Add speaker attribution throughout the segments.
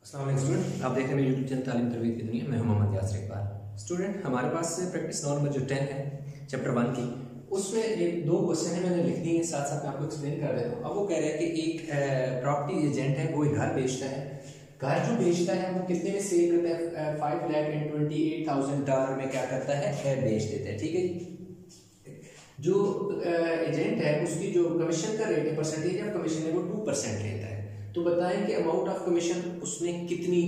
Speaker 1: अस्सलाम वालेकुम स्टूडेंट, आप देख रहे हैं मेरे यूट्यूब चैनल तालीम तरबियत की दुनिया। मैं हूं मोहम्मद यासर इकबाल। स्टूडेंट, हमारे पास प्रैक्टिस नंबर जो 10 है चैप्टर 1 की, उसमें एक दो क्वेश्चन है मैंने लिख दिए हैं, साथ साथ मैं आपको एक्सप्लेन कर देता हूँ। अब वो कह रहा है कि एक प्रॉपर्टी एजेंट है, वो एक घर बेचता है। घर जो बेचता है वो कितने में सेल करता है? $5,28,000 में क्या करता है? बेच देता है। ठीक है जी। जो एजेंट है उसकी जो कमीशन का रेट है, परसेंटेज ऑफ कमीशन है, वो 2% लेता है। तो बताएं कि अमाउंट ऑफ कमीशन उसने कितनी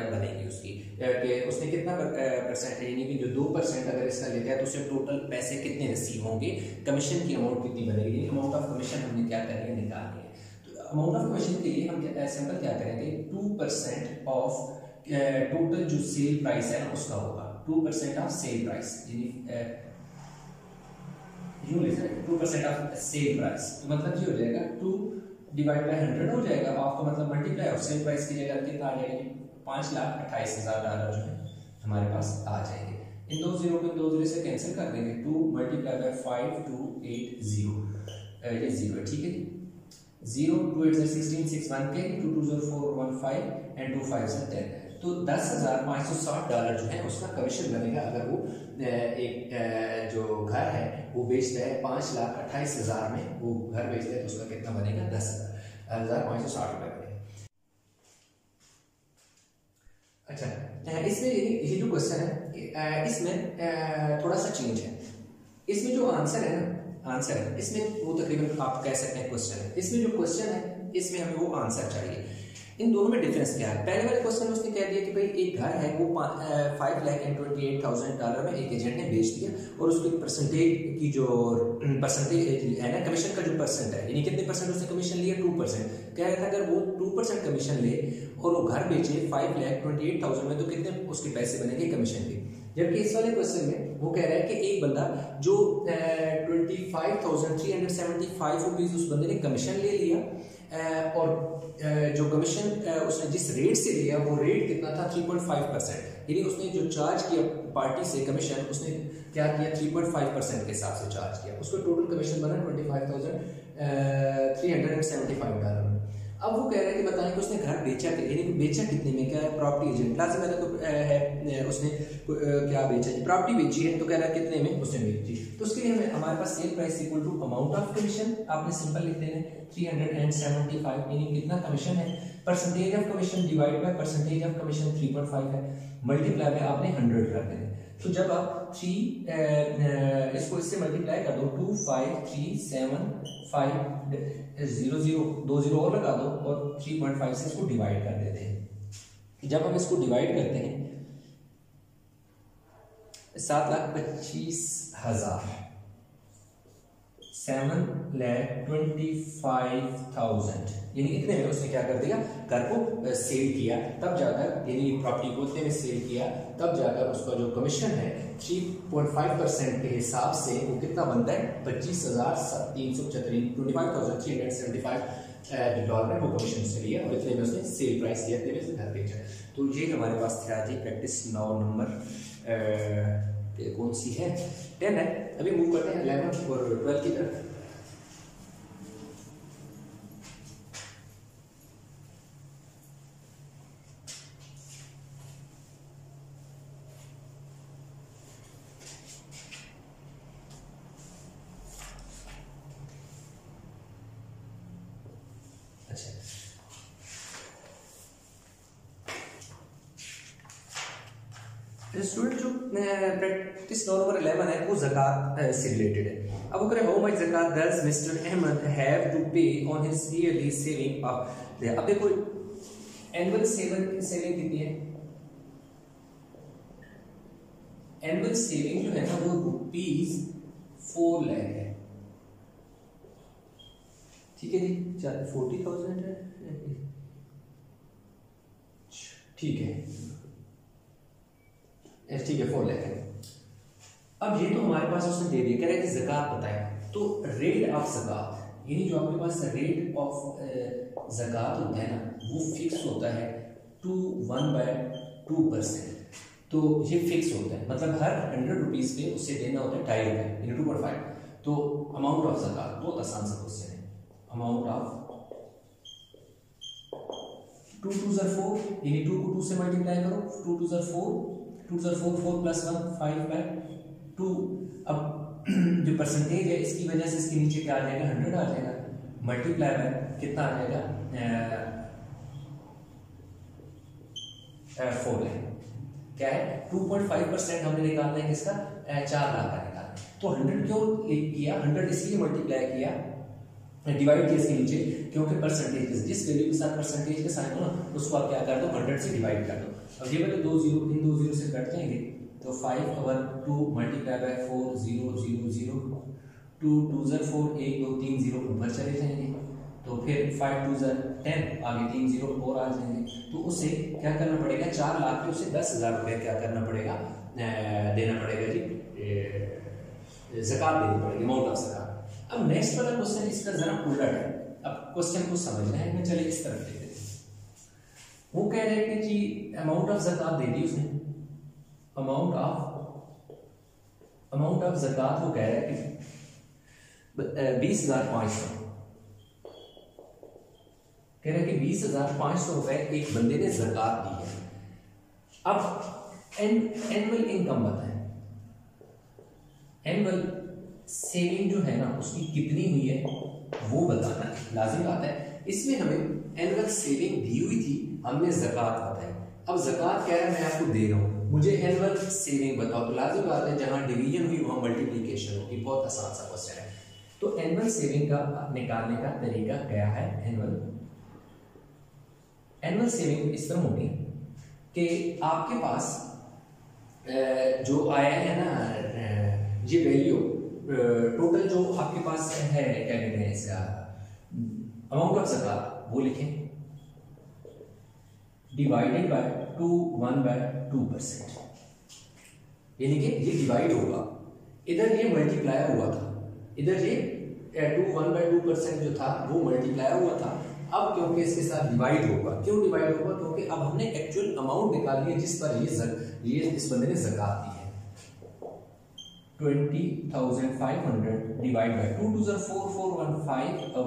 Speaker 1: बनेगी उसकी, कि उसने कितना परसेंट, यानी कि जो 2% अगर इसका लेता है तो उसे टोटल पैसे कितने रिसीव होंगे, कमीशन की अमाउंट कितनी बनेगी। अमाउंट ऑफ कमीशन हमने क्या करनी है, निकालनी है। तो अमाउंट ऑफ कमीशन के लिए हम सिंपल क्या करेंगे, 2% ऑफ टोटल जो सेल प्राइस है उसका होगा। 2% ऑफ सेल प्राइस, यानी 2% ऑफ सेल प्राइस, तो मतलब ये हो जाएगा 2 डिवाइड बाय 100 हो जाएगा। आपको मतलब मल्टीप्लाई और सेल प्राइस की जगह कितना आ जाएगा, $5,28,000 जो है हमारे पास आ जाएंगे। इन दो जीरो को इन दो जीरो से कैंसिल कर देंगे। 2 मल्टीप्लाई बाय 5280, ये जीरो है। ठीक है, 0 2 8 16 6 1 के 2 2 0 4 1 5 एंड 2 5 10, तो $10,560 जो है उसका कमीशन बनेगा अगर वो एक जो घर है वो बेचता है 5,28,000 में, वो घर बेचता है तो उसका कितना बनेगा, $10,560 बनेगा। अच्छा, इसमें ये जो क्वेश्चन है इसमें थोड़ा सा चेंज है। इसमें जो आंसर है ना, आंसर है इसमें वो तकरीबन आप कह सकते हैं क्वेश्चन है। इसमें जो क्वेश्चन है इसमें हमें वो आंसर चाहिए। इन दोनों में डिफरेंस क्या है? पहले वाले क्वेश्चन में उसने कह दिया कि भाई एक घर है वो $5,28,000 में एक एजेंट ने बेच दिया और उसकी परसेंटेज की जो परसेंटेज है ना, कमीशन का जो परसेंट है, यानी कितने परसेंट उसने कमीशन लिया, 2%। कह रहा था अगर वो 2% कमीशन ले और वो घर बेचे 5,28,000 में तो कितने उसके पैसे बनेंगे कमीशन के। जबकि इस वाले क्वेश्चन में वो कह रहा है कि एक बंदा जो 25,375 रुपीज उस बंदे ने कमीशन ले लिया और जो कमीशन उसने जिस रेट से लिया वो रेट कितना था, 3.5%। यानी उसने जो चार्ज किया पार्टी से कमीशन, उसने क्या किया, 3.5% के हिसाब से चार्ज किया। उसको टोटल कमीशन बना $25,375। अब वो कह रहा है कि बताएं कि उसने घर बेचा, यानी बेचा कितने में, क्या प्रॉपर्टी एजेंट लाजिम है तो है उसने क्या बेचा, प्रॉपर्टी बेची है, तो कह रहा है कितने में उसने बेची। तो उसके लिए हमारे पास sale price equal to amount of commission, आपने सिंपल लिख देना है 375, यानी कितना कमीशन है, percentage of commission divide by percentage of commission 3.5 है, मल्टीप्लाई में आपने 100 कर देना। तो जब आप इसको इससे मल्टीप्लाई कर दो, 25375 दो जीरो और लगा दो और 3.5 से इसको डिवाइड कर देते हैं। जब हम इसको डिवाइड करते हैं 7,25,000, 7,25,000, यानी इतने में उसने क्या कर दिया, घर को सेल किया, तब जाकर, यानी प्रॉपर्टी को इतने में सेल किया, तब जाकर उसका जो कमीशन है 3.5% के हिसाब से वो कितना बनता है, $25,375 वो कमीशन से लिया और इतने में उसने सेल प्राइस दिया, इतने में से घर बेचा। तो ये हमारे पास क्या थी प्रैक्टिस 9 नंबर, कौन सी है, 10 है। अभी मूव करते हैं 11 और 12 की तरफ। स्टूडेंट, जो प्रैक्टिस नंबर 11 है वो ज़कात से रिलेटेड है। अब वो करें, how much zakat does mister Ahmed have to pay on his yearly saving of. अब देखो एनुअल सेविंग कितनी है, एनुअल सेविंग जो है ना वो ₹4 लाख है। ठीक है जी, 40,000 है, ठीक है, 4 लाख है। अब ये तो हमारे पास उसने दे दिया, कह रहा है कि ज़कात बताएं। तो रेट ऑफ ज़कात, यानी जो आपके पास रेट ऑफ ज़कात होता है ना वो फिक्स होता है 1/2%। तो ये फिक्स होता है, मतलब हर 100 रुपीज़ पे उससे देना होता है ₹2.5, यानी 2.5। तो अमाउंट ऑफ ज़कात बहुत आसान सा क्वेश्चन है। अमाउंट ऑफ 2 2 ज़र 4, यानी 2 को 2 से मल्टीप्लाई करो, 2 2 ज़र 4, 2 ज़र 4, 4 प्लस 1 5/2। अब जो परसेंटेज है इसकी वजह से इसके नीचे क्या आ जाएगा, 100 आ जाएगा, मल्टीप्लाई बाय कितना आ जाएगा 4 है, क्या है 2.5% हमने निकालना है किसका, 4 लाख का निकालना। तो 100 क्यों किया, 100 इसलिए मल्टीप्लाई किया, डिवाइड किया इसके नीचे, क्योंकि परसेंटेज जिस वैल्यू के साथ परसेंटेज का साइन हो ना उसको आप क्या कर दो 100 से डिवाइड कर दो। अब ये वाले 2 जीरो इन 2 जीरो से कट जाएंगे, तो 5/2 मल्टीप्लाई बाय 4 0 0 0, 2 2 ज़र 4, 1 2 3 जीरो ऊपर चले जाएंगे, तो फिर 5 2 ज़र 10, आगे 3 जीरो और आ जाएंगे। तो उसे क्या करना पड़ेगा, 4 लाख पे उसे 10,000 रुपये क्या करना पड़ेगा, देना पड़ेगा जी, ज़कात देनी पड़ेगी, अमाउंट ऑफ ज़कात। अब नेक्स्ट वाला क्वेश्चन इसका जरा उल्टा है, अब क्वेश्चन को समझना है, मैं चले इस तरफ देखते हैं। वो कह रहे हैं कि जी अमाउंट ऑफ ज़कात दे दी उसने, अमाउंट ऑफ ज़कात वो कह रहा है कि 20,500, कह रहे हैं कि 20,500 रुपए एक बंदे ने ज़कात दी है। अब एनुअल इनकम बताएं, एनुअल सेविंग जो है ना उसकी कितनी हुई है वो बताना लाजिम बात है। इसमें हमें एनुअल सेविंग दी हुई थी, हमने ज़कात बताई। अब ज़कात कह रहा है मैं आपको दे रहा हूँ, मुझे एनुअल सेविंग बताओ, तो लाजिम बात है जहां डिवीजन हुई वहां मल्टीप्लिकेशन होगी, बहुत आसान सा क्वेश्चन है। तो एनुअल सेविंग का निकालने का तरीका क्या है, एनुअल सेविंग इस तरह होगी कि आपके पास जो आया है ना ये वैल्यू टोटल जो आपके पास है, क्या कहते हैं इसका, अमाउंट ऑफ ज़कात वो लिखें, डिवाइडेड बाय 1/2%, यानी कि ये डिवाइड होगा, इधर ये मल्टीप्लाई हुआ था, इधर ये 1/2% जो था वो मल्टीप्लाई हुआ था। अब क्योंकि इसके साथ डिवाइड होगा, क्यों डिवाइड होगा, क्योंकि अब हमने एक्चुअल अमाउंट निकाली है जिस पर ये इस बंदे ने ज़कात दी है। 20,500 डिवाइड बाय 2 2 ज़र 4 415 और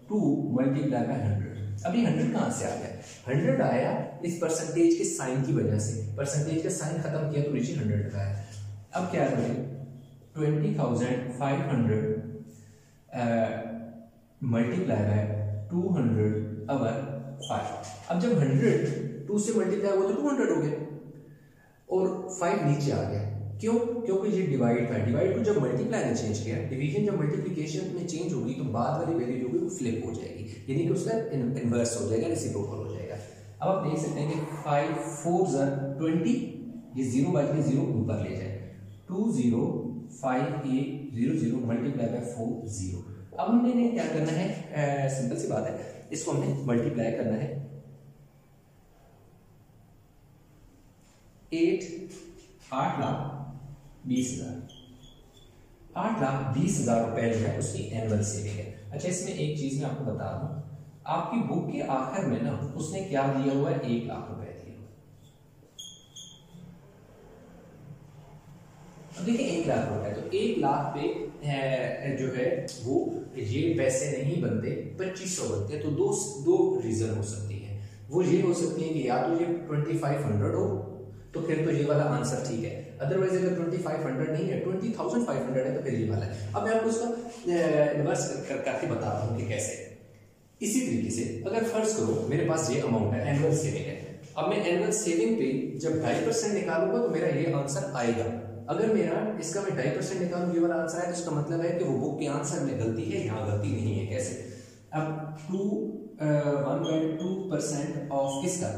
Speaker 1: 2 मल्टीप्लाई बाय 100। अभी 100 कहां से आ गया, 100 आया इस परसेंटेज के साइन की वजह से, परसेंटेज का साइन खत्म किया तो नीचे 100 लगाया। अब क्या करें, 20,500 मल्टीप्लाई बाय 200 और 5। अब जब 100 2 से मल्टीप्लाई हुआ तो 200 हो गया और 5 नीचे आ गया, क्यों, क्योंकि ये डिवाइड है, डिवाइड को जब मल्टीप्लाई ने चेंज किया, डिवीजन जब मल्टीप्लिकेशन में चेंज होगी तो बाद वाली वैल्यू जो होगी वो फ्लिप हो जाएगी, यानी कि उसका इन्वर्स हो जाएगा, रेसिप्रोकल हो जाएगा। अब आप देख सकते हैं कि 5 4 ज़र 20, ये 0 बाई के 0 ऊपर ले जाए, 205800 मल्टीप्लाई बाय 40। अब हमने क्या करना है, सिंपल सी बात है, इसको हमने मल्टीप्लाई करना है 8,20,000 रुपए जो है उसकी एनुअल सेविंग है। अच्छा, इसमें एक चीज मैं आपको बता दूं, आपकी बुक के आखिर में ना उसने क्या दिया हुआ है, 1 लाख रुपए दिया हुआ। अब देखिए 1 लाख रुपए, तो 1 लाख पे जो है वो ये पैसे नहीं बनते, 2500 बनते हैं। तो दो रीजन हो सकती है, वो ये हो सकती है कि या तो ये 2500 हो तो फिर तो ये वाला आंसर ठीक है, अदरवाइज अगर 2500 नहीं है, 20,500 है तो फिर ये वाला है। अब मैं आपको इसका रिवर्स करके बता रहा हूँ कि कैसे। इसी तरीके से अगर फर्ज करो मेरे पास ये अमाउंट है, एनुअल सेविंग है, अब मैं एनुअल सेविंग पे जब 2.5% निकालूंगा तो मेरा ये आंसर आएगा। अगर मेरा इसका मैं 2.5% निकालूं, ये वाला आंसर आए तो इसका मतलब है कि वो बुक के आंसर में गलती है, यहाँ गलती नहीं है। कैसे, अब 1/2% ऑफ किसका,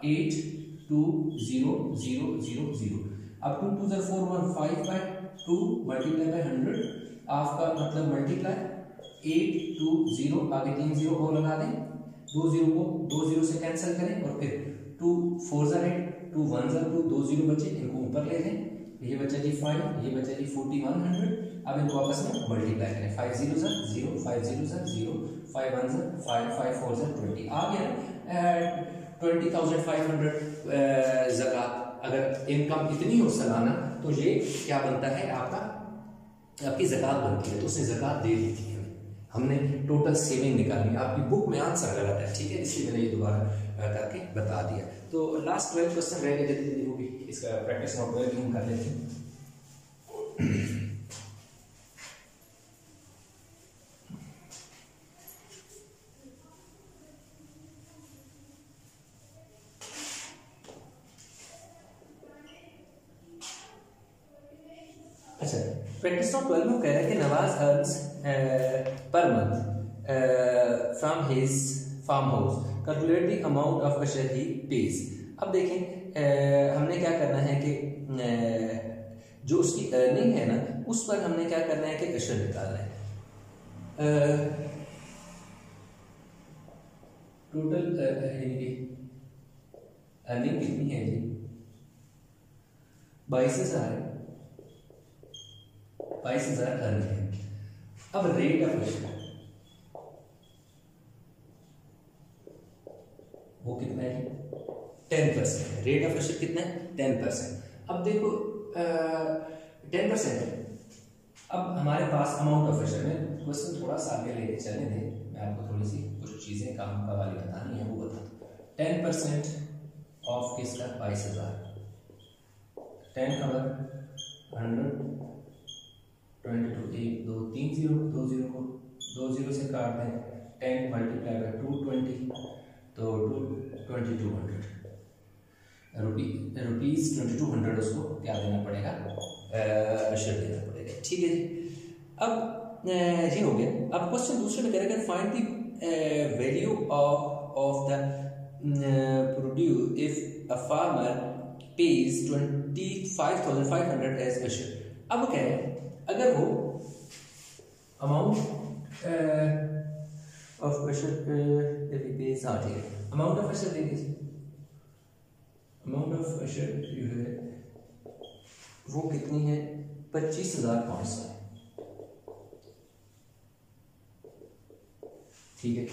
Speaker 1: 8,2,0,0,0। अब 2 2 ज़र 4 1/5/2 मल्टीप्लाई बाय 100, आपका मतलब मल्टीप्लाई 8,2,0, आगे 3 0 और लगा दें, 2 0 को 2 0 से कैंसिल करें और फिर 2 4 ज़र 8, 2 1 ज़र 2, 2 0 बचे, इनको ऊपर ले लें, ये बचा जी 5, ये बचा जी 4100। अब इनको आपस में मल्टीप्लाई करें, 5 0 ज़र 0, 5 0 ज़र 0, 5 1 ज़र 5, 5 4 ज़र 20 आ गया। 20,500 ज़कात अगर इनकम इतनी हो सालाना तो ये क्या बनता है, आपका आपकी ज़कात बनती है, तो उसने ज़कात दे दी थी हमें। हमने टोटल सेविंग निकाली, आपकी बुक में आंसर गलत है, ठीक है, इसलिए मैंने ये दोबारा करके बता दिया। तो लास्ट 12 क्वेश्चन रह गए, जल्दी जल्दी वो भी इसका प्रैक्टिस नोट 12 हम कर लेते हैं। अच्छा, प्रैक्टिस नोट 12 में कह रहा है कि Nawaz earns per month from his farm house, calculate the amount of अशर ही पेज। अब देखें हमने क्या करना है कि जो उसकी अर्निंग है ना उस पर हमने क्या करना है कि अशर निकालना है। टोटल अर्निंग कितनी है जी, 22,000 है, 22,000 अर्निंग है। अब रेट ऑफ अशर वो कितना है, 10%। रेट ऑफ अशर कितना है, 10%। अब देखो 10% है। अब हमारे पास अमाउंट ऑफ अशर में क्वेश्चन थोड़ा सा आगे लेके चलने दें, मैं आपको थोड़ी सी कुछ चीजें काम का वाली बतानी है वो बता। 10% ऑफ किसका, 22,000, 10 अवर 100 22, 1 2 3 0, 2 0 को 2 0 से काट दें, 10 मल्टीप्लाई बाय 220 तो 2200 रुपीज 2200 उसको क्या देना पड़ेगा, अशर देना पड़ेगा, ठीक है जी। अब ये हो गया। अब क्वेश्चन दूसरे में कह रहा है find the value of the produce if a farmer pays 25,500 as ushr. अब कह रहे हैं अगर वो अमाउंट ऑफ अशर पेज, हाँ ठीक है, अमाउंट ऑफ अशर दे दीजिए। अमाउंट ऑफ अशर जो है वो कितनी है, 25,500, ठीक है।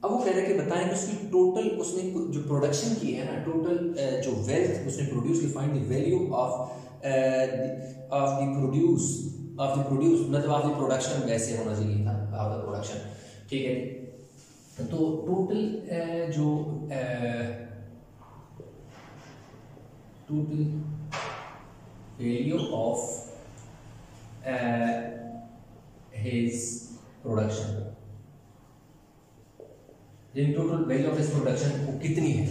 Speaker 1: अब वो कह रहे हैं कि बताएं कि उसकी टोटल उसने जो प्रोडक्शन की है ना, टोटल जो वेल्थ उसने प्रोड्यूस की, find the value of the produce मतलब ऑफ द प्रोडक्शन, वैसे होना चाहिए था ऑफ द प्रोडक्शन, ठीक है। तो टोटल जो total value of his production, total value of his production वो कितनी है,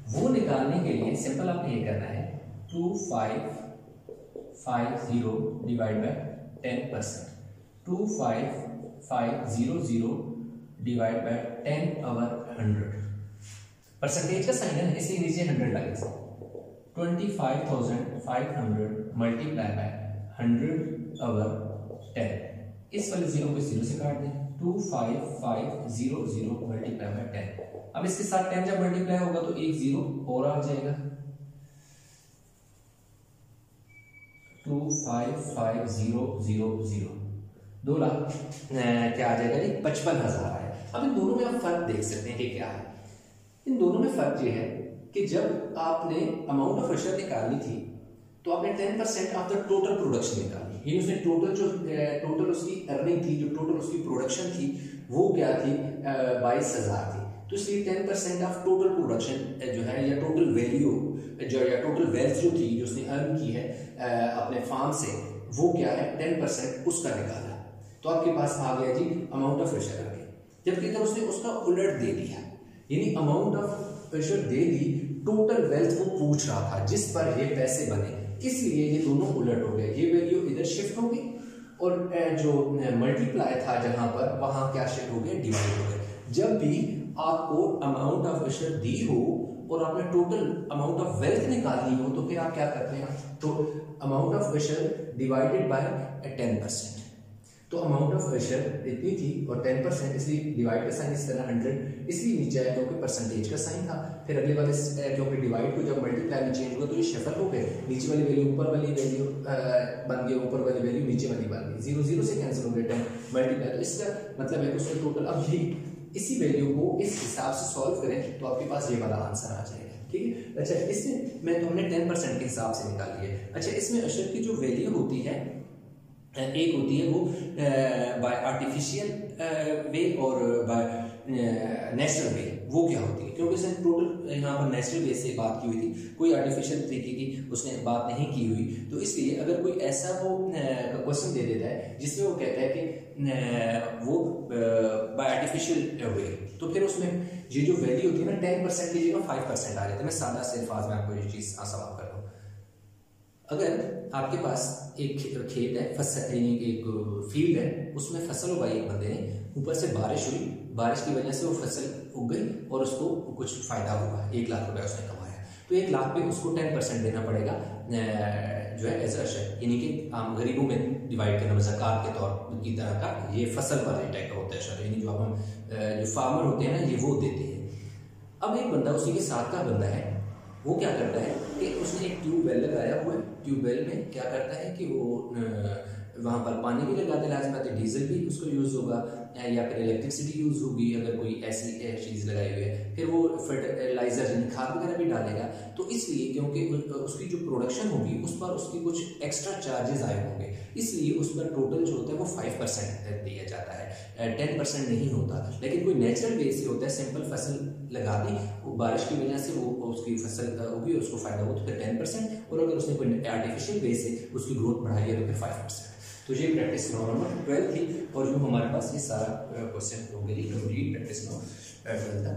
Speaker 1: वो निकालने के लिए सिंपल आपने ये करना है 2550 divide by 10%, 25,500 divide by 10 our 100, percentage का साइन है इसलिए नीचे 100 लगेगा। 25,500 मल्टीप्लाई बाय 100 अवर 10, इस वाले 0 को 0 से काट दें, 25,500 मल्टीप्लाई बाय 10। अब इसके साथ 10 जब मल्टीप्लाई होगा तो एक 0 और आ जाएगा, 25,500 2 लाख क्या आ जाएगा जी, 55,000 आया। अब इन दोनों में आप फर्क देख सकते हैं कि क्या है। इन दोनों में फर्क ये है कि जब आपने अमाउंट ऑफ अशर निकालनी थी तो आपने 10% ऑफ द टोटल प्रोडक्शन निकाली, ये उसने टोटल उसकी अर्निंग थी, जो टोटल उसकी प्रोडक्शन थी वो क्या थी, 22,000 थी। तो इसलिए 10% ऑफ टोटल प्रोडक्शन जो है या टोटल वैल्यू जो या टोटल वेल्थ जो थी जो उसने अर्न की है अपने फार्म से, वो क्या है 10% उसका निकाला, तो आपके पास आ गया जी अमाउंट ऑफ अशर आ गया। जबकि इधर उसने उसका उलट दे दिया, यानी अमाउंट ऑफ अशर दे दी, टोटल वेल्थ वो पूछ रहा था जिस पर ये पैसे बने, इसलिए ये दोनों उलट हो गए, ये वैल्यू इधर शिफ्ट हो गई और जो मल्टीप्लाई था जहां पर वहां क्या शिफ्ट हो गया, डिवाइड हो गया। जब भी आपको अमाउंट ऑफ अशर दी हो और आपने टोटल अमाउंट ऑफ वेल्थ निकालनी हो तो फिर आप क्या करते हैं, तो अमाउंट ऑफ अशर डिवाइडेड बाय 10%, तो अमाउंट ऑफ अशर इतनी थी और 10% इसलिए डिवाइड का साइन इस तरह 100 इसलिए नीचे आया क्योंकि परसेंटेज का साइन था। फिर अगले वाले क्योंकि डिवाइड को जब मल्टीप्लाई में चेंज हुआ तो ये शफल हो गए, नीचे वाली वैल्यू ऊपर वाली वैल्यू बन गई, ऊपर वाली वैल्यू नीचे वाली बन गई, 0 0 से कैंसिल हो गए, 10 मल्टीप्लाई। तो इसका मतलब है कि उसका टोटल, अब भी इसी वैल्यू को इस हिसाब से सॉल्व करें तो आपके पास ये वाला आंसर आ जाएगा, ठीक है। अच्छा, इसमें मैं तो हमने 10% के हिसाब से निकाल लिया। अच्छा, इसमें अशर की जो वैल्यू होती है एक होती है वो बाय आर्टिफिशियल वे और बाय नेचुरल वे, वो क्या होती है? क्योंकि उसने टोटल यहाँ पर नेचुरल वे से बात की हुई थी, कोई आर्टिफिशियल तरीके की उसने बात नहीं की हुई। तो इसलिए अगर कोई ऐसा वो क्वेश्चन दे देता है जिसमें वो कहता है कि वो बाय आर्टिफिशियल वे, तो फिर उसमें ये जो वैल्यू होती है ना 10% की जगह 5% आ जाता है। मैं सादा से अल्फाज में आपको ये चीज़ सवाल कर रहा हूँ। अगर आपके पास एक खेत है, फसल एक फील्ड है, उसमें फसल उगाई एक बंदे ने, ऊपर से बारिश हुई, बारिश की वजह से वो फसल उग गई और उसको कुछ फायदा हुआ, 1 लाख रुपए उसने कमाया, तो 1 लाख पे उसको 10% देना पड़ेगा जो है एज अशर, यानी कि आम गरीबों में डिवाइड करना, ज़कात के तौर की तरह का ये फसल वाले टाइप का होता है अशर, यानी जो हम जो फार्मर होते हैं ना ये वो देते हैं। अब एक बंदा उसी के साथ का बंदा है, वो क्या करता है कि उसने एक ट्यूबवेल लगाया हुआ है, ट्यूबवेल में क्या करता है कि वो वहाँ पर पानी भी लगाते, लाजमी बात है डीजल भी उसको यूज़ होगा या फिर इलेक्ट्रिसिटी यूज़ होगी अगर कोई ऐसी चीज़ लगाई हुई है, फिर वो फर्टिलाइजर यानी खाद वगैरह भी डालेगा। तो इसलिए क्योंकि उसकी जो प्रोडक्शन होगी उस पर उसकी कुछ एक्स्ट्रा चार्जेस आए होंगे, इसलिए उस पर टोटल जो होता है वो 5% दिया जाता है, 10% नहीं होता। लेकिन कोई नेचुरल वे से होता है, सिंपल फसल लगा दी, वो बारिश की वजह से वो उसकी फसल होगी, उसको फायदा हो तो फिर 10%, और अगर उसने कोई आर्टिफिशियल वे से उसकी ग्रोथ बढ़ाई है तो फिर 5%। तो ये प्रैक्टिस नंबर 12 थी, और जो हमारे पास ये सारा क्वेश्चन हो गई, प्रैक्टिस नंबर 12 था।